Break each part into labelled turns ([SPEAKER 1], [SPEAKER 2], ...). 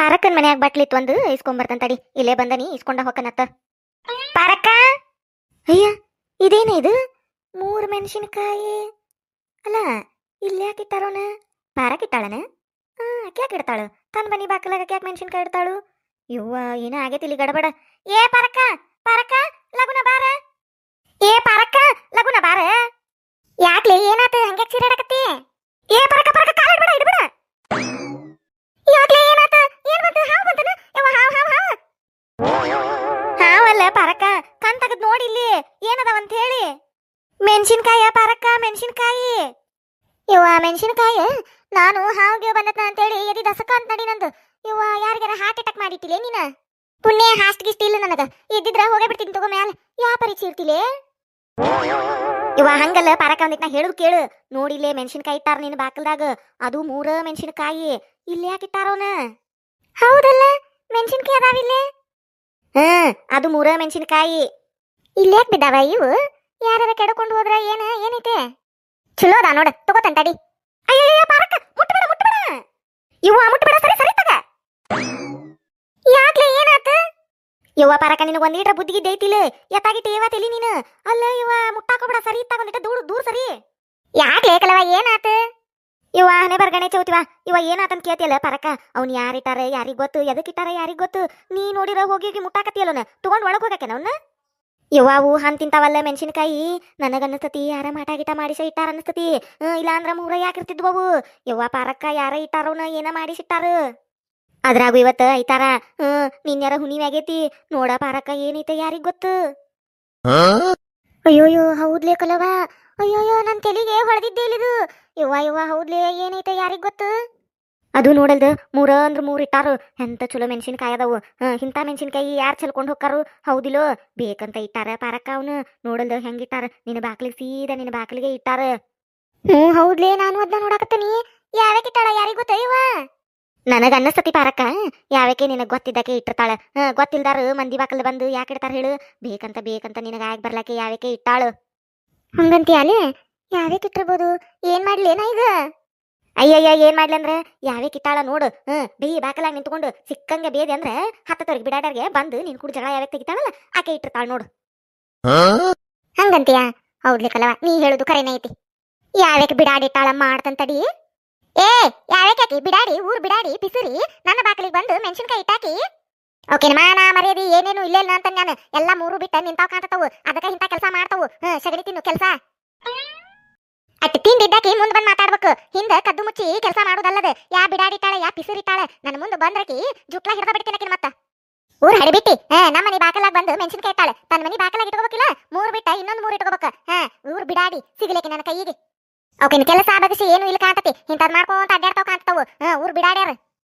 [SPEAKER 1] ಪಾರಕ್ಕನ್ ಮನ್ಯಾಗ ಬಟ್ಲಿತ್ತು ಒಂದು ಇಸ್ಕೊಂಬರ್ತಂತ ತಡಿ. ಇಲ್ಲೇ ಬಂದನಿ ಇಸ್ಕೊಂಡ ಹೊಕ್ಕನತ್ತ. ಪಾರಕ್ಕ, ಅಯ್ಯ ಇದೇನ ಇದು 3 ಮೆಣಸಿನಕಾಯಿ ಅಲ್ಲ, ಇಲ್ಲಿ ಯಾಕೆ ಇಟ್ಟಾರೋನ? ಪಾರಕ್ ಇಟ್ಟಾಳನ? ಯಾಕೆ ಇಡ್ತಾಳು? ತನ್ನ ಬನ್ನಿ ಬಾಕಲಾಗ ಯಾಕೆ ಮೆಣಸಿನ್ಕಾಯಿ ಇಡ್ತಾಳು? ಇವ್ವ ಏನ ಆಗೈತಿ ಇಲ್ಲಿ ಗಡಬಡ. ಏ ಪಾರಕ್ಕ, ಪಾರಕ್ಕ ಲಗುನ ಬಾರ. ಏ ಪಾರಕ್ಕ ಲಗುನ ಬಾರ. ಯಾಕ್ಲೆ ಏನಾತ ಹಂಗೆ ಚೀರಾಡಕತ್ತಿ? ಏ ಪಾರಕ್ಕ ಪಾರಕ್ಕ ಕಾಲ ಇಡ್ಬೇಡ ಇಡ್ಬೇಡ. ಯಾಕ್ಲೆ ಏನಾತ? ಏನ್ ಬಂತು? ಹಾವು ಬಂತನ? ಯವ್ವ ಹಾವು ಹಾವು ಹಾವು. ಹಾವಲ್ಲ ಪಾರಕ್ಕ, ಕಣ್ ತಗದ್ ನೋಡಿ ಇಲ್ಲಿ ಏನದವಂತ ಹೇಳಿ. ಮೆಣಸಿನ್ಕಾಯ ಪಾರಕ್ಕ, ಮೆಣಸಿನ್ಕಾಯಿ. ಇವ ಮೆಣಸಿನಕಾಯಿ ನಾನು ಹಾವಿಗೆ ಬಂದತ್ತ ಅಂತೇಳಿ ಎದಿ ದಸಕ ಅಂತ ನಡಿ ನಂದು. ಇವ ಯಾರಿಗಾರ ಹಾರ್ಟ್ ಅಟ್ಯಾಕ್ ಮಾಡಿಟ್ಟಿಲ್ಲ ನೀನ? ಪುಣ್ಯ ಹಾಸ್ಟ್ ಗಿಸ್ಟ್ ಇಲ್ಲ ನನಗ. ಇದ್ದಿದ್ರ ಹೋಗೇ ಬಿಡ್ತೀನಿ ತಗೋ ಮ್ಯಾಲ. ಯಾ ಪರೀಕ್ಷೆ ಇರ್ತಿಲೆ ಇವ? ಹಂಗಲ್ಲ ಪಾರಕ, ಒಂದಿಟ್ ನಾ ಹೇಳುದು ಕೇಳು. ನೋಡಿಲ್ಲೇ ಮೆಣಸಿನಕಾಯಿ ಇಟ್ಟಾರ ನಿನ್ನ ಬಾಕಲ್ದಾಗ. ಅದು 3 ಮೆಣಸಿನಕಾಯಿ. ಇಲ್ಲಿ ಯಾಕೆ ಇಟ್ಟಾರೋನ? ಹೌದಲ್ಲ, ಮೆಣಸಿನಕಾಯಿ ಅದಾವಿಲ್ಲೇ. ಅದು 3 ಮೆಣಸಿನಕಾಯಿ. ಇಲ್ಲಿ ಯಾಕೆ ಬಿದ್ದಾವ ಇವು? ಯಾರ ಕೆಡ್ಕೊಂಡು ಹೋದ್ರ ಏನೈತೆ? ಚಲೋ ಅದ ನೋಡ, ತಗೋತಂತ ತಡಿ. ಅಯ್ಯಯ್ಯ ಪಾರಕ್ಕ, ಮುಟ್ಬೇಡ ಮುಟ್ಬೇಡ. ಇವ್ವ ಮುಟ್ಬೇಡ, ಸರಿ ಸರಿ ತಗ. ಯಾಕ್ಲೆ ಏನಾತ? ಯವ್ವ ಪಾರಕ್ಕ, ನಿನಗೆ ಒಂದೀಟ್ರ ಬುದ್ಧಿಗಿದ್ದ ಐತಿಲ್ಲ? ಎತ್ತಾಗಿಟ್ಟು ಏವ ತಲಿ ನೀನು? ಅಲ್ಲ ಇವ ಮುಟ್ಟಾಕೋಬೇಡ, ಸರಿ ಇತ್ತಾಗ ಒಂದಿಟ್ಟ ದೂರ ಸರಿ. ಯಾಕ್ಲೆ ಕಲವ ಏನಾತ? ಇವ ಹನೆ ಬರ್ಗಣೆ ಚೌತಿವ. ಇವ ಏನಾತಂತ ಕೇಳ್ತಿಯಲ್ಲ ಪಾರಕ್ಕ? ಅವ್ನು ಯಾರಿಟ್ಟಾರ ಯಾರಿಗ್ ಗೊತ್ತು, ಎದಕ್ಕಿಟ್ಟಾರ ಯಾರಿಗ್ ಗೊತ್ತು? ನೀ ನೋಡಿರ ಹೋಗಿ ಮುಟ್ಟಾಕತಿಯಲ್ಲೋನ, ತಗೊಂಡ್ ಒಳಗ್ ಹೋಗಕ್ಕೆ ಅವನ್ನ. ಯವ್ವಾವು ಹನ್ ತಿಂತಾವಲ್ಲ ಮೆಣಸಿನಕಾಯಿ. ನನಗನ್ನಿಸ್ತತಿ ಯಾರ ಮಾಟ ಗಿಟ ಮಾಡಿಸ ಇಟ್ಟಾರ ಅನಿಸ್ತತಿ. ಇಲ್ಲ ಅಂದ್ರ 3 ಯಾಕಿರ್ತಿದ್ವವು. ಯವ್ವ ಪಾರಕ್ಕ, ಯಾರ ಇಟ್ಟಾರವನ ಏನ ಮಾಡಿಸಿಟ್ಟಾರ. ಅದ್ರಾಗು ಇವತ್ತ ಐತಾರ. ನಿನ್ಯಾರ ಹುಣಿವಾಗೈತಿ ನೋಡ ಪಾರಕ್ಕ, ಏನೈತೆ ಯಾರಿಗ್ ಗೊತ್ತು? ಅಯ್ಯೋಯ್ಯೋ ಹೌದ್ಲೇ ಕಲವ. ಅಯ್ಯೋಯ್ಯೋ ನನ್ ತೆಲಿಗೆ ಹೊಡೆದಿದ್ದೆ ಇಲ್ಲಿದು. ಯವ್ವ ಹೌದ್ಲೇ, ಏನೈತೆ ಯಾರಿಗ್ ಗೊತ್ತು? ಅದು ನೋಡಲ್ದು 3 ಅಂದ್ರ 3 ಇಟ್ಟಾರು. ಎಂತ ಚಲೋ ಮೆಣಸಿನಕಾಯಿ ಅದಾವು. ಇಂಥ ಮೆಣಸಿನಕಾಯಿ ಯಾರು ಚಲ್ಕೊಂಡು ಹೋಗ್ತಾರು? ಹೌದಿಲ್ಲೋ? ಬೇಕಂತ ಇಟ್ಟಾರ ಪಾರಕ್ಕ ಅವನು. ನೋಡಲ್ದು ಹೆಂಗಿಟ್ಟಾರ, ನಿನ್ನ ಬಾಕ್ಲಿಗೆ ಸೀದಾ ನಿನ್ನ ಬಾಕ್ಲಿಗೆ ಇಟ್ಟಾರ. ಹೌದ್ಲೇ, ನಾನು ಅದನ್ನ ನೋಡಕತ್ತೀನಿ. ಯಾವ್ಯಾಕೆ ಇಟ್ಟಾಳ ಯಾರಿಗ್ ಗೊತ್ತ ಇವ? ನನಗ ಅನ್ನಸ್ತತಿ ಪಾರಕ್ಕ, ಯಾವ್ಯಾಕೆ ನಿನಗ್ ಗೊತ್ತಿದ್ದಕ್ಕೆ ಇಟ್ಟಿರ್ತಾಳ. ಗೊತ್ತಿಲ್ದಾರ ಮಂದಿ ಬಾಕಲ್ ಬಂದು ಯಾಕೆ ಇಡ್ತಾರ ಹೇಳು? ಬೇಕಂತ ನಿನಗ ಆಗಿ ಬರ್ಲಾಕೆ ಯಾವ್ಯಾಕೆ ಇಟ್ಟಾಳು. ಹಂಗಂತೀಯಾಲೆ? ಯಾವ್ಯಾಕೆ ಇಟ್ಟಿರ್ಬೋದು? ಏನ್ ಮಾಡ್ಲೇನ ಈಗ? ಅಯ್ಯಯ್ಯ ಏನ್ ಮಾಡ್ಲಿ ಅಂದ್ರ ಯಾವ್ಯಾಕೆ ಇಟ್ಟಾಳ ನೋಡು. ಬೇ ಬಾಕಲಾಗ ನಿಂತ್ಕೊಂಡು ಸಿಕ್ಕಂಗೆ ಬೇದಿ ಅಂದ್ರೆ 10 ಬಿಡಾಡರ್ಗೆ ಬಂದು ನಿನ್ ಕೂಡ ಜಗಳ ಯಾವ್ಯಾಕೆ ತೆಗಿತಾವಲ್ಲ ಆಕೆ ಇಟ್ಟಿರ್ತಾಳ ನೋಡು. ಹಂಗಂತೀಯ? ಹೌದ್ಲಿ ಕಲವ, ನೀ ಹೇಳುದು ಕರೆನೇ ಐತಿ. ಯಾವ್ಯಾಕೆ ಬಿಡಾಡಿಟ್ಟಾಳ ಮಾಡ್ತಂತಡಿ. ಏ ಯಾವ್ಯಾಕೆ ಬಿಡಾಡಿ, ಊರ್ ಬಿಡಾಡಿ ಪಿಸುರಿ ನನ್ನ ಬಾಕಲಿಗೆ ಬಂದು ಮೆಣಸಿನ್ಕಾಯಿ ಇಟ್ಟಾಕಿ. ಓಕೆ, ಮಾನ ಮರ್ಯಾದಿ ಏನೇನು ಇಲ್ಲೇ ಇಲ್ಲ ಅಂತ ನಾನು ಎಲ್ಲಾ 3 ಬಿಟ್ಟ ನಿಂತಾವ್ ಕಾಣ್ತಾವು. ಅದಕ್ಕೆ ಇಂಥ ಕೆಲಸ ಮಾಡ್ತಾವು. ಸಗಣಿ ತಿನ್ನು ಕೆಲಸ. ಅಟ್ ತಿಂದಿದ್ದಾಕಿ ಮುಂದ್ ಬಂದ್ ಮಾತಾಡ್ಬೇಕು. ಹಿಂದ ಕದ್ದು ಮುಚ್ಚಿ ಕೆಲಸ ಮಾಡೋದಲ್ಲದ. ಯಾ ಬಿಡಾಡಿಟ್ಟಾಳ ಯಾ ಪಿಸುರಿಟ್ಟಾಳ ನನ್ನ ಮುಂದೆ ಬಂದ್ರಕಿ ಜುಟ್ಲಾ ಹಿಡ್ದ ಬಿಡ್ತೀನಿ ಮತ್ತ. ಊರ್ ಹಡಿಬಿಟ್ಟಿ ನಮ್ಮ ಮನಿ ಬಾಕಲಾಗ ಬಂದು ಮೆಣಸಿನ್ಕಾಯಿ ಇಟ್ಟಾಳ. ತನ್ನ ಮನಿ ಬಾಕಲಾಗ ಇಟ್ಕೋಬೇಕಿಲ್ಲ, 3 ಬಿಟ್ಟ ಇನ್ನೊಂದು 3 ಇಟ್ಕೋಬೇಕ. ಊರ್ ಬಿಡಾಡಿ ಸಿಗಲೇಕಿ ನನ್ನ ಕೈಯಿಗೆ. ಓಕೆ, ಕೆಲಸ ಬಗಸಿ ಏನು ಇಲ್ಲ ಕಾಣ್ತತಿ. ಇಂಥದ್ ಮಾಡ್ಕೊಂತ ಅಡ್ಡಾಡ್ತಾವ್ ಕಾಣ್ತಾವು. ಊರ್ ಬಿಡಾಡ್ಯಾರ.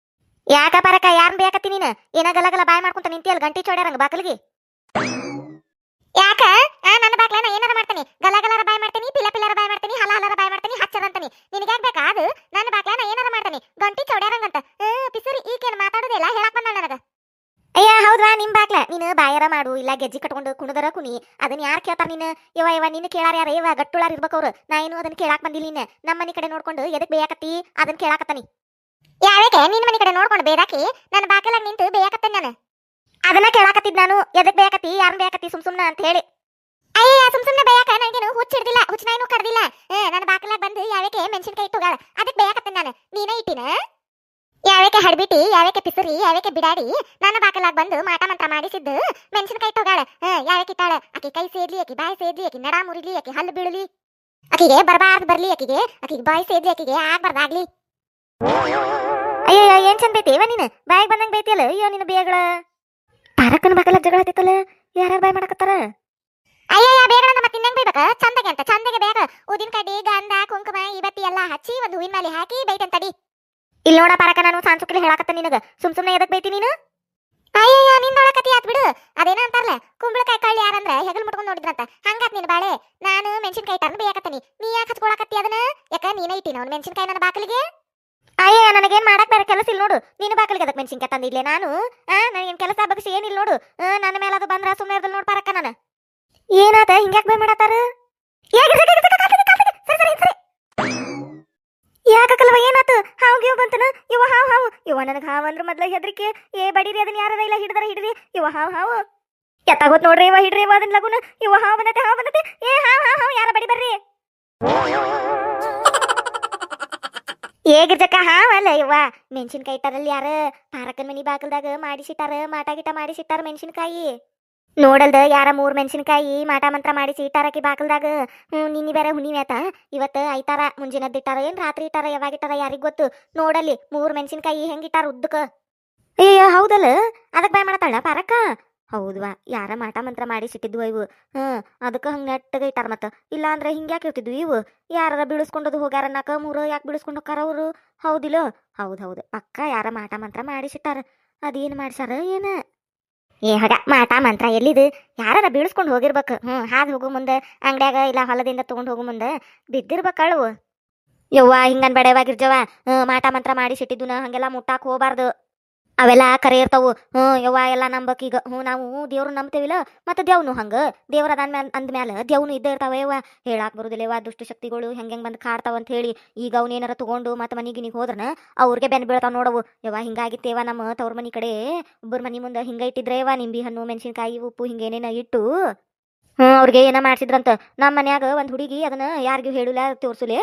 [SPEAKER 1] ಯಾಕ ಪಾರಕ್ಕ, ಯಾರನ್ ಬೇಕತ್ತಿ ನೀನು? ಏನ ಗಲಗಲ ಬಾಯ್ ಮಾಡ್ಕೊಂತ ನಿಂತಿಯಲ್ಲ ಗಂಟಿ ಚೋಡ್ಯಾರಂಗ ಬಾಕಲಿಗೆ. ಯಾಕ ನನ್ನ ಬಾಕ್ಲ ನಾ ಏನಾರ ಮಾಡ್ತೀನಿ? ಗಲಗಲರ ಬಾಯ್ ಮಾಡ್ತೀನಿ, ಪಿಲ್ಲರ ಬಾಯ್ ಮಾಡ್ತೀನಿ, ಹಲಹಲರ ಬಾಯ್ ಮಾಡ್ತೀನಿ, ಹಚ್ಚದಂತೀನಿ. ನಿನಗೆ ಯಾಕೆ ಬೇಕಾ ಅದು? ನನ್ನ ಬಾಕ್ಲ ನಾ ಏನಾರ ಮಾಡ್ತೀನಿ ಗಂಟಿ ಚೌಡ್ಯಾರಂಗಂತ. ಪಿಸುರಿ ಈಕೇನು ಮಾತಾಡೋದಿಲ್ಲ, ಹೇಳಕ್ ಬಂದ ನನಗ. ಅಯ್ಯ ಹೌದ್ವಾ, ನಿಮ್ ಬಾಕ್ಲ ನೀನು ಬಾಯರ ಮಾಡು, ಇಲ್ಲ ಗೆಜ್ಜಿ ಕಟ್ಕೊಂಡು ಕುಣದರ ಕುನಿ. ಅದನ್ನ ಯಾರು ಕೇಳ್ತಾರ ನೀನು? ಇವ ನಿನ್ನ ಕೇಳಾರ ಯಾರ? ಇವ ಗಟ್ಟುಳಾರ ಇರ್ಬೇಕವ್ರು. ನಾ ಏನು ಅದನ್ನ ಕೇಳಾಕ್ ಬಂದಿಲ್ಲ. ನೀನು ನಮ್ಮ ಮನಿ ಕಡೆ ನೋಡ್ಕೊಂಡು ಎದಕ್ ಬೇಯಾಕತ್ತಿ? ಅದನ್ನ ಕೇಳಾಕತ್ತಾನಿ. ಯಾವ್ಯಾಕೆ ನಿನ್ ಮನಿ ಕಡೆ ನೋಡ್ಕೊಂಡು ಬೇದಾಕಿ ನನ್ನ ಬಾಕಲಾಗ ನಿಂತು ಬೇಯಾಕತ್ತೇನೆ ನಾನು. ಅದನ್ನ ಕೇಳಾಕತ್ತಿದ್ ನಾನು. ಎದಕ್ ಬೇಯಾಕತ್ತಿ, ಯಾರನ್ನ ಬೇಯಾಕತ್ತಿ ಸುಮ್ನ ಅಂತ ಹೇಳಿ. ಅಯ್ಯ ಸುಮ್ನೆ ಬೇಯಾಕ ನನಗೇನು ಹುಚ್ಚಿಡ್ದಿಲ್ಲ, ಹುಚ್ಚನಾಯಿನೂ ಕಡ್ದಿಲ್ಲ. ನನ್ನ ಬಾಕಲಾಗ ಬಂದು ಯಾವ್ಯಾಕೆ ಮೆಣಸಿನ್ಕಾಯಿ ಇಟ್ಟುಗಾಳ, ಅದಕ್ಕೆ ಬೇಯಾಕತ್ತೇನೆ ನಾನು. ನೀನೇ ಇಟ್ಟಿನ? ಯಾವ್ಯಾಕೆ ಹಡ್ಬಿಟ್ಟಿ, ಯಾವ್ಯಾಕೆ ಪಿಸುರಿ, ಯಾವ್ಯಾಕೆ ಬಿಡಾಡಿ ನನ್ನ ಬಾಕಲಾಗ ಬಂದು ಮಾಟ ಮಂತ್ರ ಮಾಡಿಸಿದ್ದು ಮೆಣಸಿನ್ಕಾಯಿ ಇಟ್ಟೋಗಾಳ. ಯಾವ್ಯಾಕೆ ಇಟ್ಟಾಳ? ಆಕಿ ಕೈ ಸೇದ್ಲಿ, ಆಕಿ ಬಾಯಿ ಸೇದ್ಲಿ, ಆಕಿ ನಡ ಮುರಿಲಿ, ಆಕಿ ಹಲ್ಲು ಬೀಳಲಿ, ಆಕಿಗೆ ಬರಬಾರ್ದು ಬರ್ಲಿ, ಆಕಿಗೆ ಬಾಯಿ ಸೇದ್ಲಿ, ಆಕಿಗೆ ಆಗ್ಬಾರ್ದಾಗ್ಲಿ. ಅಯ್ಯೋ ಏನ್ ಚಂದ ಬೈತೇವ ನೀನು? ಬಾಯಿಗೆ ಬಂದಂಗ ಬೈತಿಯಲ್ಲ. ಅಯ್ಯೋ ನಿನ್ನ ಬೇಗಳ. ಪಾರಕ್ಕನ ಬಾಕಲ ಜಗಳ ಹತ್ತಿತ್ತಲ್ಲ, ಯಾರ್ಯಾರು ಬಾಯ್ ಮಾಡಕತ್ತಾರ? ಅಯ್ಯಯ್ಯ ಬೇಗಳ ಮತ್ತೆ ಇನ್ನಂಗ್ ಬೈಬೇಕ? ಚಂದಗೆ ಅಂತ ಚಂದಗೆ ಬೇಕ. ಉದಿನ ಕಡ್ಡಿ, ಗಂಧ, ಕುಂಕುಮ, ಇವತ್ತಿ ಎಲ್ಲ ಹಚ್ಚಿ ಒಂದು ಹೂವಿನ ಮೇಲೆ ಹಾಕಿ ಬೈತಂತಡಿ. ಇಲ್ಲಿ ನೋಡ ಪಾರಕ, ನಾನು ಸಾನ್ಸುಕ್ಲಿ ಹೇಳಾಕತ್ತ ನಿನಗ. ಸುಮ್ನೆ ಎದಕ್ ಬೈತಿ ನೀನು? ಅಯ್ಯಯ್ಯ ನಿಂದೊಳಕತಿ ಆತ್ ಬಿಡು. ಅದೇನ ಅಂತಾರಲ್ಲ, ಕುಂಬಳಕಾಯಿ ಕಳ್ಳಿ ಯಾರಂದ್ರ ಹೆಗಲ್ ಮುಟ್ಕೊಂಡ್ ನೋಡಿದ್ರಂತ. ಹಂಗಾತ್ ನಿನ್ ಬಾಳೆ. ನಾನು ಮೆಣಸಿನ್ಕಾಯಿ ಇಟ್ಟಾರನ್ನ ಬೇಯಾಕತ್ತೀನಿ. ನೀ ಯಾಕೆ ಹಚ್ಕೊಳಕತ್ತಿ ಅದನ್ನ? ಯಾಕ ನೀನೇ ಇಟ್ಟಿನ ಅವ್ನು ಮೆಣಸಿನ್ಕಾಯಿ ನನ್ನ ಬಾಕಲಿಗೆ? ಅಯ್ಯ ನನಗೇನ್ ಮಾಡಕ್ ಬೇರೆ ಕೆಲಸ ಇಲ್ಲ ನೋಡು. ನಿನ್ನ ಬಾಕಲಿಗೆ ಅದಕ್ಕೆ ಮೆಣಸಿನ್ಕಾಯಿ ತಂದಿಡ್ಲೆ ನಾನು? ನನಗೇನ್ ಕೆಲಸ ಬಗ್ಸಿ ಏನಿಲ್ಲ ನೋಡು. ನನ್ನ ಮೇಲೆ ಅದು ಬಂದ್ರ ಸುಮ್ಮನೆ ಇರ್ದಲ್ ನೋಡ್ ಪಾರಕ್ಕ. ನಾನು ಏನಾತ ಹಿಂಗ್ಯಾಕ್ ಬೈ ಮಾಡತ್ತಾರ? ಯಾಕಲ್ವ ಏನಾತು ಹಾವು ಗೀವು ಬಂತನ ಇವ ಹಾವು ನನಗೆ ಹಾವು ಅಂದ್ರೆ ಮೊದ್ಲ ಹೆದರಿಕೆ ಏ ಬಡೀರಿ ಅದನ್ನ ಯಾರ ಇಲ್ಲ ಹಿಡ್ದಾರ ಹಿಡ್ರಿ ಇವ ಹಾವು ಎತ್ತಾಗೋತ್ ನೋಡ್ರಿ ಇವ ಹಿಡ್ರಿ ಇವ ಅದನ್ನ ಲಗುನ ಇವ ಹಾವು ಬಂದತೆ ಏ ಹಾವು ಯಾರ ಬಡಿ ಬರ್ರಿ ಏಗಿರ್ಜಕ್ಕ ಹಾವಲ್ಲ ಇವ್ವ ಮೆಣಸಿನ್ಕಾಯಿ ಇಟ್ಟಾರಲ್ಲಿ ಯಾರ ಪಾರಕನ್ ಮನಿ ಬಾಗಲ್ದಾಗ ಮಾಡಿಸಿಟ್ಟಾರ ಮಾಟ ಗಿಟ ಮಾಡಿಸಿಟ್ಟಾರ ಮೆಣಸಿನ್ಕಾಯಿ ನೋಡಲ್ದ ಯಾರ 3 ಮೆಣಸಿನ್ಕಾಯಿ ಮಾಟ ಮಂತ್ರ ಮಾಡಿಸಿ ಇಟ್ಟಾರಕಿ ಬಾಕಲ್ದಾಗ ನಿನ್ನಿ ಬೇರೆ ಹುಣ್ಣಿಮೆ ಆತ ಇವತ್ತು ಐತಾರ ಮುಂಜಾನೆದ್ದು ಇಟ್ಟಾರ ಏನ್ ರಾತ್ರಿ ಇಟ್ಟಾರ ಯಾವಾಗ ಇಟ್ಟಾರ ಯಾರಿಗ್ ಗೊತ್ತು ನೋಡಲ್ಲಿ 3 ಮೆಣಸಿನ್ಕಾಯಿ ಹೆಂಗಿಟ್ಟಾರ ಉದ್ದಕ ಅಯ್ಯ ಹೌದಲ್ಲ ಅದಕ್ಕೆ ಬಾಯ್ ಮಾಡತ್ತಾಳ ಪಾರಕ್ಕ ಹೌದ್ವಾ ಯಾರ ಮಾಟ ಮಂತ್ರ ಮಾಡಿ ಸಿಟ್ಟಿದ್ವು ಇವು ಅದಕ್ಕೆ ಹಂಗೆ ನೆಟ್ಟಗೆ ಇಟ್ಟಾರ ಮತ್ತ ಇಲ್ಲ ಅಂದ್ರೆ ಹಿಂಗ್ಯಾಕೆ ಇರ್ತಿದ್ವು ಇವು ಯಾರ ಬೀಳಿಸ್ಕೊಂಡದು ಹೋಗ್ಯಾರ ನಾಕ 3 ಯಾಕೆ ಬೀಳಿಸ್ಕೊಂಡು ಹೋಗಾರ ಅವರು ಹೌದಿಲ್ಲ ಹೌದು ಪಕ್ಕ ಯಾರ ಮಾಟ ಮಂತ್ರ ಮಾಡಿಸಿಟ್ಟಾರ ಅದೇನು ಮಾಡ್ಸಾರ ಏನ ಏ ಹೊಗ ಮಾಟ ಮಂತ್ರ ಎಲ್ಲಿದು ಯಾರ ಬೀಳಿಸ್ಕೊಂಡು ಹೋಗಿರ್ಬೇಕು ಹಾದು ಹೋಗೋ ಮುಂದೆ ಅಂಗಡ್ಯಾಗ ಇಲ್ಲ ಹೊಲದಿಂದ ತಗೊಂಡು ಹೋಗೋ ಮುಂದೆ ಬಿದ್ದಿರ್ಬೇಕಳು ಯವ್ವ ಹಿಂಗನ್ ಬಡವಾಗಿರ್ಜವ ಮಾಟ ಮಂತ್ರ ಮಾಡಿ ಸಿಟ್ಟಿದ್ದುನ ಹಂಗೆಲ್ಲ ಮುಟ್ಟಾಕ್ ಹೋಗ್ಬಾರ್ದು ಅವೆಲ್ಲ ಕರೆ ಇರ್ತಾವು ಯವ್ವ ಎಲ್ಲ ನಂಬಕ್ ಈಗ ನಾವು ದೇವ್ರು ನಂಬ್ತೇವಿಲ್ಲ ಮತ್ತೆ ದೇವ್ನು ಹಂಗ ದೇವ್ರ ಅಂದ್ಮ್ಯಾಲ ದೇವ್ನು ಇದ್ದೇ ಇರ್ತಾವ ಯವ್ವ ಹೇಳಾಕ್ ಬರುದಿಲ್ಲವ ದುಷ್ಟ ಶಕ್ತಿಗಳು ಹೆಂಗ್ ಬಂದ್ ಕಾಡ್ತಾವ ಅಂತ ಹೇಳಿ ಈಗ ಅವನೇನಾರ ತಗೊಂಡು ಮತ್ತೆ ಮನಿಗಿನಿಗೆ ಹೋದ್ರನ ಅವ್ರಿಗೆ ಬೆನ್ ಬೀಳ್ತಾವ ನೋಡವು ಯವ್ವ ಹಿಂಗಾಗಿತ್ತೇವ ನಮ್ಮ ತವ್ರ ಮನಿ ಕಡೆ ಒಬ್ಬರ ಮನಿ ಮುಂದೆ ಹಿಂಗ ಇಟ್ಟಿದ್ರೇವ ನಿಂಬಿ ಹಣ್ಣು ಮೆಣಸಿನ್ಕಾಯಿ ಉಪ್ಪು ಹಿಂಗೇನೇನ ಇಟ್ಟು ಅವ್ರಿಗೆ ಏನ ಮಾಡ್ಸಿದ್ರಂತ ನಮ್ಮ ಮನ್ಯಾಗ ಒಂದ್ ಹುಡುಗಿ ಅದನ್ನ ಯಾರಿಗೂ ಹೇಳುಲ್ಲ ತೋರ್ಸುಲೆ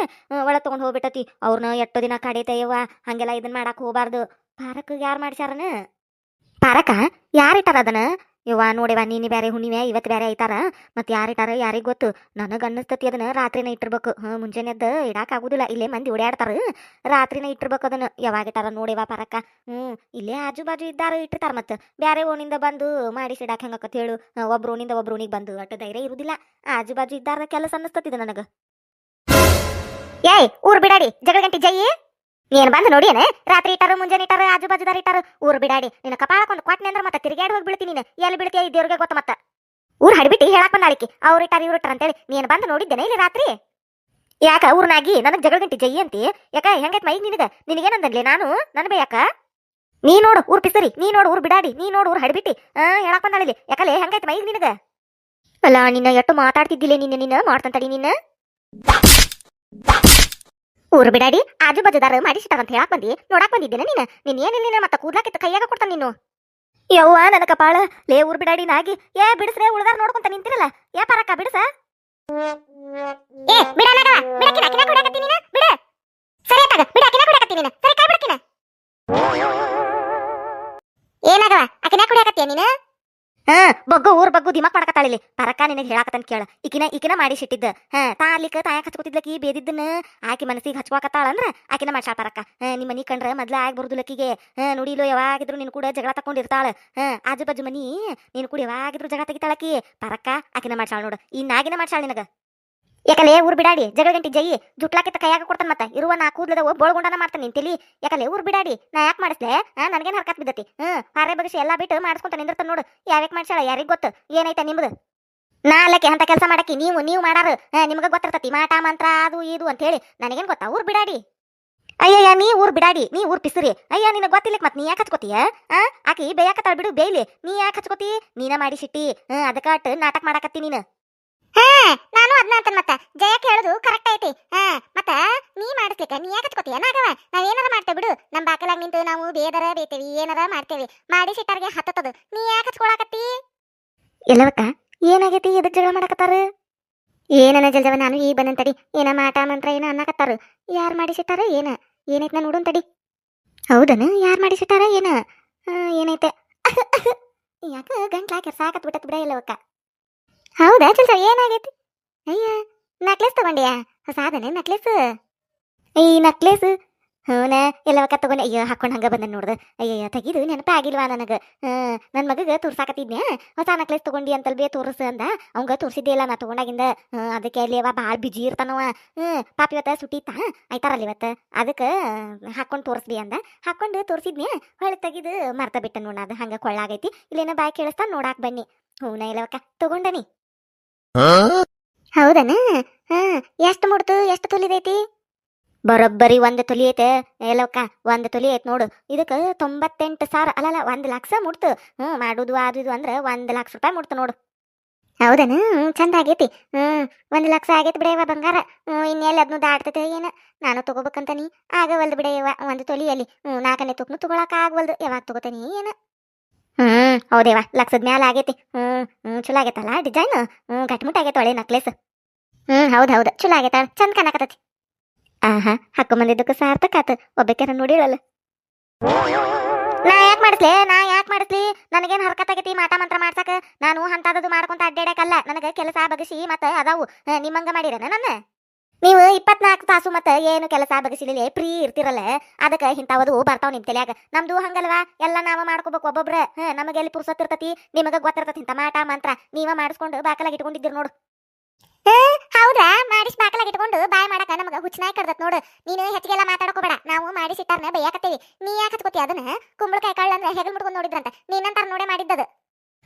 [SPEAKER 1] ಒಳಗ್ ತಗೊಂಡ್ ಹೋಗ್ಬಿಟ್ಟತಿ ಅವ್ರನ್ನ ಎಷ್ಟೋ ದಿನ ಕಾಡೇತಯ್ಯವ್ವ ಹಂಗೆಲ್ಲ ಇದನ್ ಮಾಡಾಕ್ ಹೋಗ್ಬಾರ್ದು ಪಾರಕ್ ಯಾರು ಮಾಡ್ಸ್ಯಾರನ ಪಾರಕ ಯಾರಿಟ್ಟಾರ ಅದನ್ನ ಯವ್ವ ನೋಡಿವ ನೀನಿ ಬ್ಯಾರೆ ಹುಣ್ಣಿಮೆ ಇವತ್ತು ಬೇರೆ ಐತಾರ ಮತ್ತೆ ಯಾರಿಟ್ಟಾರ ಯಾರಿಗ್ ಗೊತ್ತು ನನಗೆ ಅನ್ನಿಸ್ತತಿ ಅದನ್ನ ರಾತ್ರಿನ ಇಟ್ಟಿರ್ಬೇಕು ಮುಂಜಾನೆದ್ದು ಇಡಾಕ್ ಆಗುದಿಲ್ಲ ಇಲ್ಲೇ ಮಂದಿ ಓಡಾಡ್ತಾರ ರಾತ್ರಿನ ಇಟ್ಟಿರ್ಬೇಕು ಅದನ್ನ ಯಾವಾಗ ಇಟ್ಟಾರ ನೋಡಿವ ಪಾರಕ್ಕ ಇಲ್ಲೇ ಆಜು ಬಾಜು ಇದ್ದಾರ ಇಟ್ಟಿರ್ತಾರ ಮತ್ತೆ ಬ್ಯಾರೆ ಓಣಿಂದ ಬಂದು ಮಾಡಿಸಿ ಇಡಾಕ್ ಹೆಂಗಕತ್ ಹೇಳು ಒಬ್ರು ಓಣಿಂದ ಒಬ್ರು ಓಣಿಗೆ ಬಂದು ಅಟ್ಟು ಧೈರ್ಯ ಇರುದಿಲ್ಲ ಆಜು ಬಾಜು ಇದ್ದಾರ ಕೆಲಸ ಅನ್ನಿಸ್ತತಿದ ನನಗ ಏಯ್ ಊರ್ ಬಿಡಾಡಿ ಜಗಳ ಗಂಟಿ ಜೈ ಏನ್ ಬಂದು ನೋಡಿ ರಾತ್ರಿ ಇಟ್ಟಾರ ಮುಂಜಾನೆ ಇಟ್ಟಾರ ಆಜು ಬಾಜುದಾರ ಇಟ್ಟಾರ ಊರ್ ಬಿಡಾಡಿ ನಿನ್ನ ಕಪಾಳಕ್ಕೊಂದು ಕ್ವಾಟ್ನೆ ಅಂದ್ರೆ ಮತ್ತೆ ತಿರುಗಾಡಿ ಹೋಗಿ ಬೀಳ್ತೀನಿ ನೀನು ಎಲ್ಲಿ ಬೀಳ್ತೀಯ ದೇವ್ರಿಗೆ ಗೊತ್ತ ಮತ್ತ ಊರ್ ಹಡಿಬಿಟ್ಟು ಹೇಳಕ್ ಬಂದಾಳಿಕೆ ಅವ್ರು ಇಟ್ಟಾರ ಇವ್ರು ಇಟ್ಟಾರ ಅಂತೇಳಿ ನೀನ್ ಬಂದು ನೋಡಿದ್ದೇನೆ ಇಲ್ಲಿ ರಾತ್ರಿ ಯಾಕ ಊರ್ನಾಗಿ ನನಗ್ ಜಗಳ ಗಂಟಿ ಜೈ ಅಂತಿ ಯಾಕ ಹೆಂಗೈತ್ ಮೈಗ್ ನಿನಗೇನಂದನ್ಲಿ ನಾನು ನನ್ ಬೇಯಾಕ ನೀ ನೋಡು ಊರ್ ಪಿಸರಿ ನೀ ನೋಡು ಊರ್ ಬಿಡಾಡಿ ನೀ ನೋಡು ಊರ್ ಹಡಿಬಿಟ್ಟಿ ಹೇಳಕ್ ಬಂದಾಳಿಲಿ ಯಾಕಲೆ ಹೆಂಗೈತ್ ಮೈಗ್ ನಿನಗ ಅಲ್ಲ ನಿನ್ನ ಎಟ್ಟು ಮಾತಾಡ್ತಿದ್ದಿಲ್ಲ ನಿನ್ನ ಮಾಡ್ತಂತಡಿ ನಿನ್ನ ಊರು ಬಿಡಾಡಿ ಆಜು ಬಾಜುದಾರ ಮಾಡಿಸಿಟ್ಟಾರ ಅಂತ ಹೇಳಕ್ ಬಂದಿ ನೋಡಕ್ ಬಂದಿದ್ದೇನೆ ನೀನ್ ಏನಿಲ್ಲ ಮತ್ತೆ ಕೂದ್ಲಾಕಿತ್ತ ಕೈಯಾಗ ಕೊಡ್ತಾನ ನೀನು ಯವ್ವ ನನ್ನ ಕಪಾಳ ಲೇ ಊರ್ ಬಿಡಾಡಿ ನಾಗಿ ಏ ಬಿಡಿಸ್ರೆ ಉಳ್ದಾರ ನೋಡ್ಕೊಂತ ನಿಂತಿರಲ್ಲ ಏ ಪರಕ್ಕ ಬಿಡಿಸ ಏ ಬಿಡಾನಗ ಬಿಡಕಿನ ಕಿನ ಕುಡಕತ್ತಿ ನೀನು ಬಿಡ ಸರಿ ಆತಾಗ ಬಿಡ ಕಿನ ಕುಡಕತ್ತಿ ನೀನು ಸರಿ ಕೈ ಬಿಡಕಿನ ಏನಾಗವ ಅಕಿನ ಕುಡಕತ್ತಿ ನೀನು ಬಗ್ಗು ಊರ್ ಬಗ್ಗು ದಿಮಾಕ್ ಮಾಡಕತ್ತಾಳಿಲಿ ಪರಕ್ಕ ನಿನಗೆ ಹೇಳಾಕತ್ತನ್ ಕೇಳ ಈಕಿನ ಮಾಡಿ ಸಿಟ್ಟಿದ್ದ ತಾಲಿಕ ತಾಯಕ್ ಹಚ್ಕೋತಿದ್ಲಕಿ ಬೇದಿದ್ದನ್ನ ಆಕಿ ಮನಸ್ಸಿಗೆ ಹಚ್ಕೋಕತ್ತಾಳ ಅಂದ್ರ ಆಕಿನ ಮಾಡ್ಸಾಳ ಪರಕ್ಕ ನಿಮ್ಮ ಮನಿ ಕಂಡ್ರ ಮೊದ್ಲ ಆಗಿ ಬರುದಿಲ್ಲಕಿಗೆ ನುಡಿಲು ಯಾವಾಗಿದ್ರು ನಿನ್ ಕೂಡ ಜಗಳ ತಕೊಂಡಿರ್ತಾಳ ಆಜು ಬಾಜು ಮನಿ ನೀನು ಕೂಡ ಯಾವಾಗಿದ್ರು ಜಗಳ ತೆಗಿತಾಳಕಿ ಪರಕ್ಕ ಆಕಿನ ಮಾಡ್ಸಾಳ ನೋಡು ಇನ್ನಾಗಿನ ಮಾಡ್ಸಾಳ ನಿನಗ ಯಾಕಲೆ ಊರ್ ಬಿಡಾಡಿ ಜಗಳ ಗಂಟಿ ಜೈ ಜುಟ್ಲಾಕಿತ್ತ ಕೈಯಾಗ ಕೊಡ್ತಾನ ಮತ್ತ ಇರುವ ನಾ ಕೂದ್ಲದವ ಬೋಳ್ಗೊಂಡನ ಮಾಡ್ತಾನೆ ನಿಂತಿಲಿ ಯಾಕಲೆ ಊರ್ ಬಿಡಾಡಿ ನಾ ಯಾಕೆ ಮಾಡಿಸ್ಲೆ ನನಗೇನು ಹರ್ಕತ್ ಬಿದ್ದತಿ ಹಾರೆ ಬಗಸಿ ಎಲ್ಲಾ ಬಿಟ್ಟು ಮಾಡಿಸ್ಕೊಂತ ನಿಂದಿರ್ತಾನ ನೋಡು ಯಾವ್ಯಾಕ ಮಾಡ್ಸಾಳ ಯಾರಿಗ್ ಗೊತ್ತು ಏನೈತ ನಿಮ್ದು ನಾಲಕ್ಕೆ ಅಂತ ಕೆಲಸ ಮಾಡಕ್ಕೆ ನೀವು ಮಾಡಾರ ನಿಮ್ಗೆ ಗೊತ್ತಿರ್ತತಿ ಮಾಟ ಮಂತ್ರ ಅದು ಇದು ಅಂತ ಹೇಳಿ ನನಗೇನ್ ಗೊತ್ತಾ ಊರ್ ಬಿಡಾಡಿ ಅಯ್ಯಯ್ಯ ನೀ ಊರ್ ಬಿಡಾಡಿ ನೀ ಊರ್ ಪಿಸ್ರಿ ಅಯ್ಯ ನಿನಗೆ ಗೊತ್ತಿಲ್ಲ ಮತ್ ನೀ ಯಾಕೆ ಹಚ್ಕೋತೀಯ ಆಕಿ ಬೇಯಾಕತ್ತಾಳ ಬಿಡು ಬೇಯ್ಲಿ ನೀ ಯಾಕೆ ಹಚ್ಕೋತಿ ನೀನ ಮಾಡಿ ಸಿಟ್ಟಿ ಅದಕ್ಕ ನಾಟಕ ಮಾಡಾಕತ್ತಿ ನೀನು ನಾನು ಅದನ್ನ ಅಂತ ಮತ್ತ ಜಯಕ್ಕೆ ಹೇಳುದು ಕರೆಕ್ಟ್ ಐತಿ ಮತ್ತ ನೀ ಮಾಡಿಸ್ಲಿಕ್ಕ ನೀ ಯಾಕೆ ಹಚ್ಕೋತೀಯ ನಾಗವ ನಾವ್ ಏನಾರ ಮಾಡ್ತೇವೆ ಬಿಡು ನಮ್ ಬಾಕಲಾಗ ನಿಂತು ನಾವು ಬೇದರ ಬೇತೇವಿ ಏನಾರ ಮಾಡ್ತೇವಿ ಮಾಡಿ ಸಿಟ್ಟಾರ್ಗೆ ಹತ್ತದ ನೀ ಯಾಕೆ ಹಚ್ಕೊಳಕತ್ತಿ ಎಲ್ಲವಕ್ಕ ಏನಾಗೈತಿ ಎದಕ್ ಜಗಳ ಮಾಡಕತ್ತಾರ ಏನನ ಜಲ್ಜವ ನಾನು ಈಗ ಬಂದಂತಡಿ ಏನ ಮಾಟ ಮಂತ್ರ ಏನ ಅನ್ನಕತ್ತಾರ ಯಾರು ಮಾಡಿಸಿಟ್ಟಾರ ಏನೈತ್ ನಾ ನೋಡುನ್ ತಡಿ ಹೌದನ ಯಾರು ಮಾಡಿಸಿಟ್ಟಾರ ಏನೈತೆ ಯಾಕ ಗಂಟ್ಲ ಕೆರ್ಸಾಕತ್ ಬಿಟ್ಟತ್ ಬಿಡ ಎಲ್ಲವಕ್ಕ ಹೌದಾ ಜಲ್ಜ ಏನಾಗೈತಿ ಅಯ್ಯ ನಕ್ಲೆಸ್ ತಗೊಂಡ್ಯಾ ಹೊಸಾದನೆ ನಕ್ಲೆಸ್ ಈ ನಕ್ಲೆಸ್ ಹೂನ ಎಲ್ಲವಕ್ಕ ತಗೊಂಡೆ ಅಯ್ಯೋ ಹಾಕೊಂಡು ಹಂಗ ಬಂದ ನೋಡ್ದ ಅಯ್ಯಯ್ಯ ತೆಗಿದು ನೆನಪ ಆಗಿಲ್ವಾ ನನಗೆ ನನ್ನ ಮಗಗೆ ತೋರ್ಸಾಕತ್ತಿದ್ನ್ಯಾ ಹೊಸ ನಕ್ಲೆಸ್ ತಗೊಂಡಿ ಅಂತಲ್ ಬೇ ತೋರ್ಸ ಅಂದ ಅವಂಗ ತೋರ್ಸಿದ್ದೆ ಇಲ್ಲ ನಾ ತಗೊಂಡಾಗಿಂದ ಅದಕ್ಕೆ ಅಲ್ಲಿ ಅವ ಭಾಳ ಬಿಜಿ ಇರ್ತಾನವ ಪಾಪ ಇವತ್ತ ಸುಟ್ಟಿತ್ತ ಆಯ್ತಾರಲ್ಲ ಇವತ್ತು ಅದಕ್ಕೆ ಹಾಕೊಂಡು ತೋರಿಸ್ಲಿ ಅಂದ ಹಾಕೊಂಡು ತೋರಿಸಿದ್ನ್ಯಾ ಹೊಳೆ ತೆಗಿದು ಮರ್ತ ಬಿಟ್ಟ ನೋಡ ಅದು ಹಂಗ ಕೊಳ್ಳಾಗೈತಿ ಇಲ್ಲೇನೋ ಬಾಯ್ ಕೇಳಿಸ್ತಾ ನೋಡಾಕ್ ಬನ್ನಿ ಹೂನ ಎಲ್ಲವಕ್ಕ ತಗೊಂಡನಿ ಹೌದನ ಎಷ್ಟು ಮುಡ್ತು ಎಷ್ಟು ತೊಲಿದೈತಿ ಬರೋಬ್ಬರಿ 1 ತೊಲಿ ಐತೆ ಎಲ್ಲವಕ್ಕ 1 ತೊಲಿ ಐತೆ ನೋಡು ಇದಕ್ಕೆ 98,000 ಅಲ್ಲಲ್ಲ 1 ಲಕ್ಷ ಮುಡ್ತು ಮಾಡುದು ಅದು ಇದು ಅಂದ್ರೆ 1 ಲಕ್ಷ ರೂಪಾಯಿ ಮುಡ್ತು ನೋಡು ಹೌದನ ಚಂದ ಆಗೈತಿ. 1 ಲಕ್ಷ ಆಗೈತಿ ಬಿಡ ಇವ ಬಂಗಾರ. ಇನ್ನೆಲ್ಲ ಅದನ್ನು ದಾಟ್ತೈತೆ ಏನು. ನಾನು ತಗೋಬೇಕಂತನಿ ಆಗವಲ್ದು ಬಿಡ ಇವ. ಒಂದು ತೊಲಿಯಲ್ಲಿ 4ನೇ ತುಕ್ನು ತಗೊಳಕ ಆಗವಲ್ದು. ಯಾವಾಗ ತಗೋತೇನಿ ಏನು. ಹೌದೇವ ಲಕ್ಷದ ಮ್ಯಾಲ ಆಗೈತಿ. ಚಲೋ ಆಗೈತಲ್ಲ ಡಿಸೈನ್. ಗಟ್ಮುಟ್ ಆಗೈತೆ ಒಳ್ಳೆ ನಕ್ಲೆಸ್. ಹೌದು ಚಲೋ ಆಗೈತ ಚಂದ ಕಾಣಕತ್ತೈತಿ. ಆಹಾ ಹಾಕೊಂಬಂದಿದ್ದಕ್ಕೂ ಸಾರ್ಥಕ ಆತ. ಒಬ್ಬಕ್ಯಾರ ನೋಡಿಳಲ್ಲ. ನಾ ಯಾಕೆ ಮಾಡಿಸ್ಲಿ ನನಗೇನು ಹರ್ಕತ್ತಾಗೈತಿ ಮಾಟ ಮಂತ್ರ ಮಾಡ್ಸಕ. ನಾನು ಅಂತದದು ಮಾಡ್ಕೊಂತ ಅಡ್ಡಾಡಕಲ್ಲ. ನನಗೆ ಕೆಲಸ ಬಗಸಿ ಮತ್ತೆ ಅದಾವು. ನಿಮ್ಮಂಗ ಮಾಡಿರನ ನನ್ನ. ನೀವು 24 ತಾಸು ಮತ್ತೆ ಏನು ಕೆಲಸ ಬಗಸಿಲಿ ಫ್ರೀ ಇರ್ತಿರಲ್ಲ. ಅದಕ್ಕೆ ಇಂಥವದು ಬರ್ತಾವ ನಿಮ್ ತಲ್ಯಾಗ. ನಮ್ದು ಹಂಗಲ್ವಾ, ಎಲ್ಲ ನಾವ ಮಾಡ್ಕೋಬೇಕು ಒಬ್ಬೊಬ್ರ. ನಮಗೆ ಎಲ್ಲಿ ಪುರ್ಸತ್ತಿರ್ತತಿ, ನಿಮಗೆ ಗೊತ್ತಿರ್ತತಿ ಇಂಥ ಮಾಟ ಮಂತ್ರ. ನೀವ ಮಾಡಿಸ್ಕೊಂಡು ಬಾಕಲಾಗಿ ಇಟ್ಕೊಂಡಿದ್ದೀರಿ ನೋಡು. ಹೌದಾ, ಮಾಡಿಸಿ ಬಾಕಲಾಗಿ ಇಟ್ಕೊಂಡು ಬಾಯ್ ಮಾಡಕ ನಮಗ ಹುಚ್ಚನಾಯಿ ಕಡ್ದತ್ ನೋಡು. ನೀನು ಹೆಚ್ಚಿಗೆಲ್ಲ ಮಾತಾಡಕೋಬೇಡ. ನಾವು ಮಾಡಿಸಿಟ್ಟಾರನ ಬೈಯಾಕತ್ತೇವಿ. ನೀ ಯಾಕೆ ಹಚ್ಕೋತಿ ಅದನ್ನ. ಕುಂಬಳಕಾಯಿ ಕಾಳು ಅಂದ್ರೆ ಹೆಗಲ್ ಮುಡ್ಕೊಂಡು ನೋಡಿದ್ರಂತ ನೀನಂತಾರ ನೋಡೇ ಮಾಡಿದ್ದದ.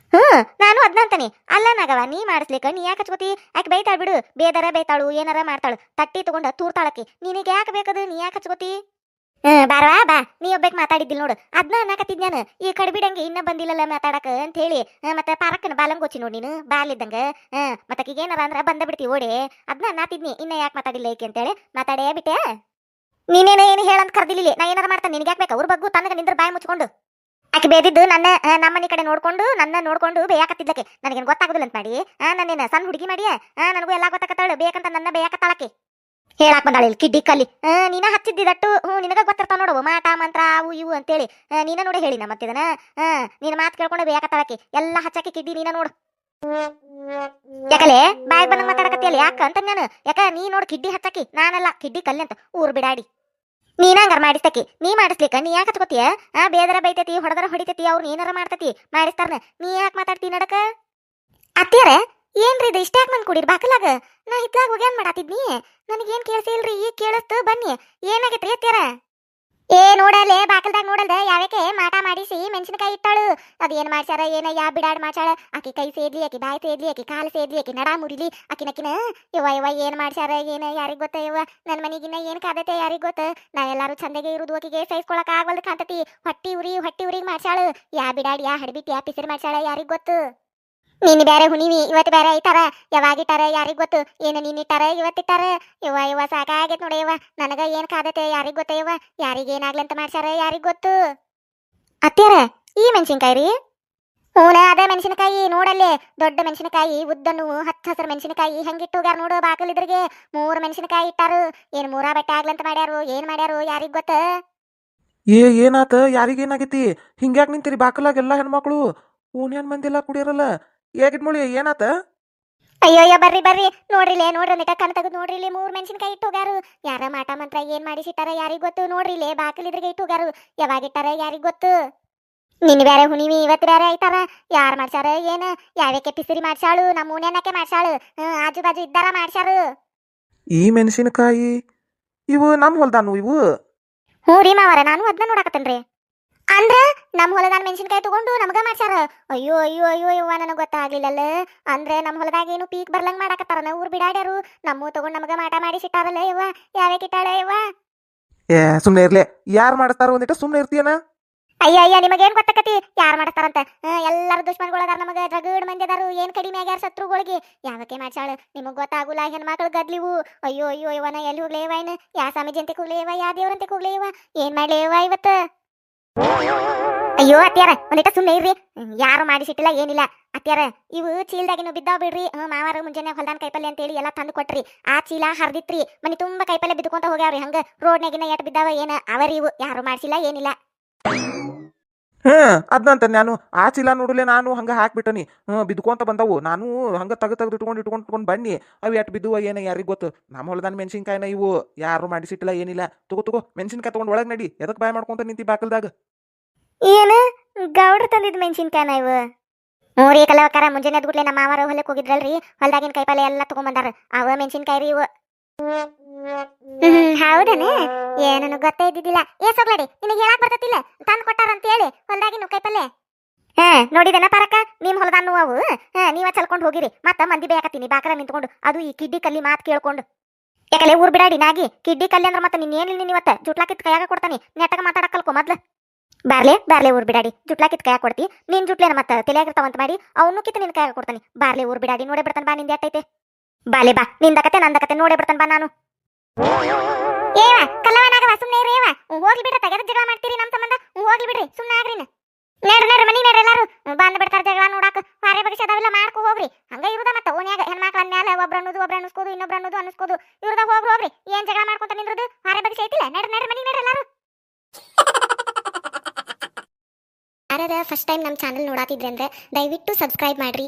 [SPEAKER 1] ನಾನು ಅದ್ನಂತಾನೆ. ಅಲ್ಲ ನಗವ, ನೀ ಮಾಡಿಸ್ಲಿಕ್ಕ ನೀ ಯಾಕೆ ಹಚ್ಕೋತಿ. ಆಕೆ ಬೈತಾಳ ಬಿಡು. ಬೇದರ ಬೈತಾಳು ಏನಾರ ಮಾಡ್ತಾಳು. ತಟ್ಟಿ ತಗೊಂಡ ತೂರ್ತಾಳಕಿ. ನಿನಗೆ ಯಾಕೆ ಬೇಕದು, ನೀ ಯಾಕೆ ಹಚ್ಕೋತಿ. ಬಾರವಾ ಬಾ, ನೀ ಒಬ್ಬಕ್ಕೆ ಮಾತಾಡಿದ್ದಿಲ್ ನೋಡು. ಅದನ್ನ ಅನ್ನಕತ್ತಿದ್ ನಾನು. ಈ ಕಡ್ಬಿಡಂಗೆ ಇನ್ನ ಬಂದಿಲ್ಲಲ್ಲ ಮಾತಾಡಕ ಅಂತ ಹೇಳಿ. ಮತ್ತೆ ಪಾರಕ್ಕನ ಬಾಲಂಗೋಚಿ ನೋಡಿ ನೀನು ಬಾಲಿದ್ದಂಗ. ಮತ್ತೆ ಏನಾರ ಅಂದ್ರ ಬಂದ ಬಿಡ್ತಿ ಓಡಿ. ಅದನ್ನ ಅನ್ನತಿದ್ನಿ. ಇನ್ನ ಯಾಕೆ ಮಾತಾಡಿಲ್ಲ ಏಕೆ ಅಂತೇಳಿ ಮಾತಾಡೇ ಬಿಟ್ಟೆ. ನೀನೇನ ಏನು ಹೇಳಂತ ಕರ್ದಿಲ್ಲ. ನಾ ಏನಾರ ಮಾಡ್ತಾನೆ ನಿನಗೆ ಯಾಕೆ ಬೇಕಾ. ಅವ್ರ ಬಗ್ಗೆ ತನಗ ನಿಂದ್ರ ಬಾಯಿ ಮುಚ್ಕೊಂಡು. ಆಕೆ ಬೇದಿದ್ದು ನಮ್ಮನೆ ಕಡೆ ನೋಡ್ಕೊಂಡು ನೋಡ್ಕೊಂಡು ಬೇಯಾಕತ್ತಿದ್ಲಕ್ಕೆ. ನನಗೇನು ಗೊತ್ತಾಗುದಿಲ್ಲ ಅಂತ ಮಾಡಿ ನನ್ನೇನ ಸಣ್ಣ ಹುಡುಗಿ ಮಾಡಿ. ನನಗೂ ಎಲ್ಲ ಗೊತ್ತಾಕತ್ತಾಳು. ಬೇಕಂತ ನನ್ನ ಬೇಯಾಕತ್ತಾಳಕ್ಕೆ ಹೇಳಾಕ್ ಬಂದಾಳ. ಇಲ್ಲಿ ಕಿಡ್ಡಿ ಕಲ್ಲಿ ನೀನ ಹಚ್ಚಿದ್ದಿದಟ್ಟು. ನಿನಗ ಗೊತ್ತಿರ್ತಾವ ನೋಡು ಮಾಟ ಮಂತ್ರ ಅವು ಇವು ಅಂತೇಳಿ. ನೀನ ನೋಡಿ ಹೇಳಿ ಮತ್ತಿದನ. ನೀನ ಮಾತು ಕೇಳ್ಕೊಂಡು ಬೇಯಾಕತ್ತಾಳಕ್ಕೆ. ಎಲ್ಲ ಹಚ್ಚಾಕಿ ಕಿಡ್ಡಿ ನೀನ ನೋಡು. ಯಾಕಲೆ ಬಾಯ್ ಬಂದಂಗ ಮಾತಾಡಕತ್ತಿಯಲ್ಲ ಯಾಕ ಅಂತ ನಾನು. ಯಾಕ ನೀ ನೋಡು ಕಿಡ್ಡಿ ಹಚ್ಚಾಕಿ. ನಾನಲ್ಲ ಕಿಡ್ಡಿ ಕಲ್ಲಿ ಅಂತ ಊರ್ ಬಿಡಾಡಿ. ನೀನಂಗಾರ ಮಾಡಿಸ್ತಕಿ. ನೀ ಮಾಡಿಸ್ಲಿಕ್ಕ ನೀ ಯಾಕೆ ಹಚ್ಕೋತಿಯ. ಬೇದರ ಬೈತೈತಿ, ಹೊಡೆದರ ಹೊಡಿತೈತಿ, ಅವ್ರು ಏನಾರ ಮಾಡ್ತೈತಿ ಮಾಡಿಸ್ತಾರನ. ನೀ ಯಾಕೆ ಮಾತಾಡ್ತಿ ನಡಕ. ಅತ್ತಿಯರ ಏನ್ರಿ ಇದು ಇಷ್ಟ ಯಾಕೆ ಬಂದ್ ಕುಡೀರಿ ಬಾಕಲಾಗ. ನಾ ಹಿತ್ಲಾಗ ಹೋಗ್ಯಾನ್ ಮಾಡಾತಿದ್ನಿ. ನನಗೇನ್ ಕೇಳಿಸಿಲ್ರಿ. ಈಗ ಕೇಳಿಸ್ತು ಬನ್ನಿ. ಏನಾಗೈತ್ರಿ ಅತ್ತಿಯರ. ನೋಡಲೆ ಬಾಕಲ್ದಾಗ ನೋಡಲ್ದ ಯಾವ್ಯಾಕೆ ಮಾಟ ಮಾಡಿಸಿ ಮೆಣಸಿನಕಾಯಿ ಇಟ್ಟಾಳು. ಅದು ಏನ್ ಮಾಡ್ಸಾರ ಏನ ಯಾ ಬಿಡಾಡ್ ಮಾಡ್ಸಾಳ. ಆಕಿ ಕೈ ಸೇದ್ಲಿ, ಆಕಿ ಬಾಯಿ ಸೇದ್ಲಿ, ಆಕಿ ಕಾಲು ಸೇದ್ಲಿ, ಆಕಿ ನಡ ಮುರಿಲಿ. ಆಕಿನಕಿನ ಇವ ಏನ್ ಮಾಡ್ಸಾರ ಏನ ಯಾರಿಗ್ ಗೊತ್ತ. ಇವ ನನ್ನ ಮನಿಗಿನ್ನ ಏನ್ ಕಾದತೆ ಯಾರಿಗ್ ಗೊತ್ತ. ನಾ ಎಲ್ಲಾರು ಚಂದಗೆ ಇರುದು ಆಕಿಗೆ ಸಹಿಸ್ಕೊಳಕ್ ಆಗವಲ್ದು ಕಾಂತತಿ. ಹೊಟ್ಟಿ ಉರಿಗೆ ಮಾಡ್ಸಾಳು. ಯಾ ಬಿಡಾಡ್ ಯಾ ಹಡ್ಬಿಟ್ ಯಾ ಪಿಸಿರ್ ಮಾಡ್ಸಾಳ ಯಾರಿಗ್ ಗೊತ್ತು. ನೀನು ಬೇರೆ ಹುಣಿವಿ ಇವತ್ತು ಬೇರೆ ಐತಾರ. ಯಾವಾಗಿಟ್ಟಾರ ಯಾರಿಗ್ ಗೊತ್ತು. ಏನು ನೀನಿಟ್ಟಾರ ಇವತ್ತಿಟ್ಟಾರ. ಇವ ಸಾಕಾಗೈತ್ ನೋಡಿ. ನನಗ ಏನ್ ಕಾದತೆ ಯಾರಿಗ್ ಗೊತ್ತ. ಯಾರಿಗೇನಾಗ್ಲಂತ ಮಾಡ್ಸಾರ ಯಾರಿಗ್ ಗೊತ್ತು. ಅತ್ಯಾರ ಈ ಮೆಣಸಿನ್ಕಾಯಿ ರೀ. ಅದ ಮೆಣಸಿನಕಾಯಿ ನೋಡಲ್ಲೇ. ದೊಡ್ಡ ಮೆಣಸಿನಕಾಯಿ ಉದ್ದನ್ನು ಹಚ್ಚ ಹಸರು ಮೆಣಸಿನಕಾಯಿ ಹೆಂಗಿಟ್ಟುಗಾರ ನೋಡು. ಬಾಕಲಿದ್ರಿಗೆ 3 ಮೆಣಸಿನಕಾಯಿ ಇಟ್ಟಾರು. ಏನ್ 3 ಬಟ್ಟೆ ಆಗ್ಲಂತ ಮಾಡ್ಯಾರು. ಏನ್ ಮಾಡ್ಯಾರು ಯಾರಿಗ್ ಗೊತ್ತ.
[SPEAKER 2] ಏನಾತ ಯಾರಿಗೇನಾಗೈತಿ. ಹಿಂಗ್ಯಾಕ್ ನಿಂತೀರಿ ಬಾಕಲಾಗ ಎಲ್ಲಾ ಹೆಣ್ಮಕ್ಳು. ಓನ್ಯಾನ್ ಮಂದಿಲ್ಲ ಕುಡಿಯರಲ್ಲ. ಹೇಗಿಟ್ಮುಳಿ ಏನಾತ.
[SPEAKER 1] ಅಯ್ಯೋಯ್ಯ ಬರ್ರಿ ನೋಡ್ರಿಲೇ ನಿಟ ಕಣ್ ತೆಗೆದು ನೋಡ್ರಿಲಿ. 3 ಮೆಣಸಿನಕಾಯಿ ಇಟ್ಟುಗಾರು. ಯಾರ ಮಾಟ ಮಂತ್ರ ಏನ್ ಮಾಡಿಸಿಟ್ಟಾರ ಯಾರಿಗ್ ಗೊತ್ತು. ನೋಡ್ರಿಲೇ ಬಾಕಲಿದ್ರಿಗೆ ಇಟ್ಟುಗಾರು. ಯಾವಾಗಿಟ್ಟಾರ ಯಾರಿಗ್ ಗೊತ್ತು. ನಿನ್ ಬೇರೆ ಹುಣಿವಿ ಇವತ್ತು ಬೇರೆ ಐತಾರ. ಯಾರು ಮಾಡ್ಸಾರ ಏನ ಯಾವ್ಯಾಕೆ ಪಿಸಿರಿ ಮಾಡ್ಸಾಳು. ನಮ್ಮ ಊನ್ಯಾನಕ್ಕೆ ಮಾಡ್ಸಾಳು. ಆಜು ಬಾಜು ಇದ್ದಾರ ಮಾಡ್ಸಾರು.
[SPEAKER 2] ಈ ಮೆಣಸಿನಕಾಯಿ ಇವು ನಮ್ ಹೊಲ್ದಾನು ಇವು.
[SPEAKER 1] ಹ್ಞೂ ರೀ ಮಾವರ, ನಾನು ಅದನ್ನ ನೋಡಕತ್ತೇನ್ರಿ. ಅಂದ್ರ ನಮ್ಮ ಹೊಲದಾನ ಮೆಣಸಿನಕಾಯಿ ತಗೊಂಡು ನಮಗ ಮಾಡ್ಸಾರ. ಅಯ್ಯೋ ಅಯ್ಯೋ ಅಯ್ಯೋ ಇವ್ವ ನನಗೆ ಗೊತ್ತಾಗ್ಲಿಲ್ಲಲ್ಲ. ಅಂದ್ರೆ ನಮ್ಮ ಹೊಲದಾಗ ಏನು ಪೀಕ್ ಬರ್ಲಂಗ್ ಮಾಡಾಕತ್ತಾರ. ಊರ್ ಬಿಡಾಡ್ಯಾರು. ನಮ್ಮ ತಗೊಂಡ್ ನಮಗ ಮಾಟ ಮಾಡಿಸಿಟ್ಟಾರಲ್ಲ ಇವ್ವ. ಯಾವ್ಯಾಕಿಟ್ಟಾಳ ಇವ್ವ.
[SPEAKER 2] ಸುಮ್ನೆ ಇರ್ಲೆ. ಯಾರು ಮಾಡ್ತಾರ ಒಂದಿಟ ಸುಮ್ನೆ ಇರ್ತೀಯನ.
[SPEAKER 1] ಅಯ್ಯ ನಿಮಗೇನ್ ಗೊತ್ತಾಕತಿ ಯಾರು ಮಾಡ್ತಾರಂತ. ಎಲ್ಲಾರು ದುಶ್ಮನ್ಗಳದಾರ. ನಮಗ ಜಗಡ್ ಮಂದಿ ಅದಾರು. ಏನ್ ಕಡಿಮೆ ಆಗ್ಯಾರ ಶತ್ರುಗಳಿಗೆ. ಯಾವಕ್ಕೆ ಮಾಡ್ಸಾಳ ನಿಮಗ್ ಗೊತ್ತಾಗುಲ್ಲ. ಹೆಣ್ಮಕ್ಳು ಗದ್ಲಿವು. ಅಯ್ಯೋ ಅಯ್ಯೋ ಇವನ ಎಲ್ಲಿ ಹೋಗ್ಲೇ ಇವ. ಇನ್ ಯಾ ಸ್ವಾಮೀಜಿ ಅಂತ ಕೂಗ್ಲೇ ಇವ, ಯಾ ದೇವ್ರಂತೆ ಕೂಗ್ಲೇ ಇವ. ಏನ್ ಮಾಡ್ಲೇ ಇವ ಇವತ್ತ. ಅಯ್ಯೋ ಅತ್ಯಾರ ಒಂದಿಟ ಸುಮ್ಮನೆ ಇರ್ರಿ. ಯಾರು ಮಾಡಿಸಿಟ್ಟಿಲ್ಲ ಏನಿಲ್ಲ ಅತ್ಯಾರ. ಇವು ಚೀಲದಾಗಿನೂ ಬಿದ್ದಾವ್ ಬಿಡ್ರಿ. ಮಾವಾರ ಮುಂಜಾನೆ ಹೊಲ್ದಾನ ಕೈಪಲ್ಲೆ ಅಂತೇಳಿ ಎಲ್ಲ ತಂದು ಕೊಟ್ರಿ. ಆ ಚೀಲ ಹರಿದಿತ್ರಿ. ಮನಿ ತುಂಬಾ ಕೈಪಲ್ಲೆ ಬಿದ್ದುಕೊಂತ ಹೋಗ್ಯಾವ್ರಿ. ಹಂಗ ರೋಡ್ನಾಗಿನ ಎಟ್ ಬಿದ್ದಾವ ಏನ ಅವರಿ ಇವು. ಯಾರು ಮಾಡ್ಸಿಲ್ಲ ಏನಿಲ್ಲ.
[SPEAKER 2] ಅದ್ನಂತ ನಾನು ಆ ಚೀಲ ನೋಡಲೆ ನಾನು ಹಂಗ ಹಾಕ್ಬಿಟ್ಟನಿ. ಬಿದ್ಕೊಂತ ಬಂದವು. ನಾನು ಹಂಗ ತೆಗೆದು ಇಟ್ಕೊಂಡು ಬನ್ನಿ. ಅವು ಎಟ್ ಬಿದ್ದುವ ಏನ ಯಾರಿಗ್ ಗೊತ್ತು. ನಮ್ಮ ಹೊಲದಾನ ಮೆಣಸಿನ್ಕಾಯಿನ ಇವು. ಯಾರು ಮಾಡಿಸಿಟ್ಟಿಲ್ಲ ಏನಿಲ್ಲ. ತಗೋ ಮೆಣಸಿನ್ಕಾಯಿ ತಗೊಂಡ್ ಒಳಗ್ ನಡಿ. ಎದಕ್ ಬಾಯ್ ಮಾಡ್ಕೊಂತ ನಿಂತಿ ಬಾಕಲ್ದಾಗ.
[SPEAKER 1] ಏನು ಗೌಡ್ರ ತಂದಿದ್ ಮೆಣಸಿನ್ಕಾಯಿನ ಇವು. ಹ್ಞೂ ರೀ ಕಲವಕ್ಕಾರ. ಮುಂಜಾನೆ ಎದ್ಗುಟ್ಲೆ ನಮ್ಮ ಮಾವಾರ ಹೊಲಕ್ಕೆ ಹೋಗಿದ್ರಲ್ರಿ. ಹೊಲ್ದಾಗಿನ ಕೈಪಲ್ಲೆ ಎಲ್ಲ ತಗೊಂಬಂದಾರ. ಅವ ಮೆಣಸಿನ್ಕಾಯಿ ರೀ ಇವು. ಹೌದನ. ಏನನು ಗೊತ್ತೇ ಇದ್ದಿದ್ದಿಲ್ಲ. ಸೊಗ್ಲಾಡಿ ನಿನಗೆ ಹೇಳಕ್ ಬರ್ತತಿಲ್ಲ ತಂದು ಕೊಟ್ಟಾರ ಅಂತ ಹೇಳಿ ಹೊಲ್ದಾಗಿನ ಕೈಪಲ್ಲೆ. ನೋಡಿದನ ಪರಕ ನಿಮ್ ಹೊಲದಾನು ಅವು. ನೀವ ಚಲ್ಕೊಂಡು ಹೋಗಿರಿ. ಮತ್ತ ಮಂದಿ ಬೇಕತ್ತೀನಿ ಬಾಕರ ನಿಂತ್ಕೊಂಡು. ಅದು ಈ ಕಿಡ್ಡಿ ಕಲ್ಲಿ ಮಾತು ಕೇಳ್ಕೊಂಡು. ಯಾಕಲೆ ಊರ್ ಬಿಡಾಡಿ ನಾಗಿ ಕಿಡ್ಡಿ ಕಲ್ಲಿ ಅಂದ್ರೆ ಮತ್ತೆ ನೀನ್ ಏನಿಲ್ಲ. ನೀನ್ ಇವತ್ತ ಜುಟ್ಲಾಕಿತ್ ಕೈಯಾಗ ಕೊಡ್ತಾನಿ. ನೆಟ್ಟಗ ಮಾತಾಡಕ್ ಕಲ್ಕೊ ಮೊದ್ಲು. ಬಾರ್ಲೆ ಬಾರ್ಲೆ ಊರ್ ಬಿಡಾಡಿ ಜುಟ್ಲಾ ಕಿತ್ ಕೈ ಕೊಡ್ತಿ ನಿನ್ ಜುಟ್ಲೇನ ಮತ್ತ ತಲೆಯಾಗಿರ್ತಾವಂತ ಮಾಡಿ ಅವನು ಕಿತ್ ನಿನ್ ಕೈ ಕೊಡ್ತಾನೆ ಬಾರ್ಲೆ ಊರ್ ಬಿಡಾಡಿ ನೋಡೇ ಬಿಡ್ತಾನ ಬಾ ನಿಂದ ಎಟ್ಟೈತೆ ಬಾಲೆ ಬಾ ನಿಂದಕತೆ ನಂದಕತೆ ನೋಡೇ ಬಿಡ್ತಾನ ಬಾ ನಾನು ಏವ ಕಲ್ಲವನಾಗವ ಸುಮ್ನೆ ಇರು ಏವ ಹೋಗ್ಲಿ ಬಿಡ್ರಿ ತೆಗೆದ ಜಗಳ ಮಾಡ್ತೀರಿ ನಮ್ ಸಂಬಂಧ ಹೋಗ್ಲಿ ಬಿಡ್ರಿ ಸುಮ್ನೆ ಆಗ್ರಿ ನಡ್ರಿ ಮನಿ ನಡ್ರಿ ಎಲ್ಲಾರು ಬಂದ್ ಬಿಡ್ತಾರ ಜಗಳ ನೋಡಾಕ ಪಾರೆ ಬಗ್ಸಿ ಅದಾವೆಲ್ಲ ಮಾಡ್ಕೊ ಹೋಗ್ರಿ ಹಂಗ ಇರುದ ಮತ್ತ ಓನ್ಯಾಗ ಹೆಣ್ಮಕ್ಳ ಅಂದ್ಮ್ಯಾಲ ಒಬ್ರ ಅನ್ನಿಸ್ಕೋದು ಇನ್ನೊಬ್ರ ಅನ್ನಿಸ್ಕೋದು ಇವ್ರದ ಹೋಗ್ರಿ ಏನ್ ಜಗಳ ಮಾಡ್ಕೊಂತ ನಿಂದ್ರದು ಪಾರೆ ಬಗ್ಸಿ ಐತಿಲ್ಲ ನಡ್ರಿ ಮನಿ ನಡ್ರಿ ಎಲ್ಲಾರು ಯಾರ ಫಸ್ಟ್ ಟೈಮ್ ನಮ್ಮ ಚಾನಲ್ ನೋಡಾತಿದ್ರೆ ಅಂದ್ರೆ ದಯವಿಟ್ಟು ಸಬ್ಸ್ಕ್ರೈಬ್ ಮಾಡ್ರಿ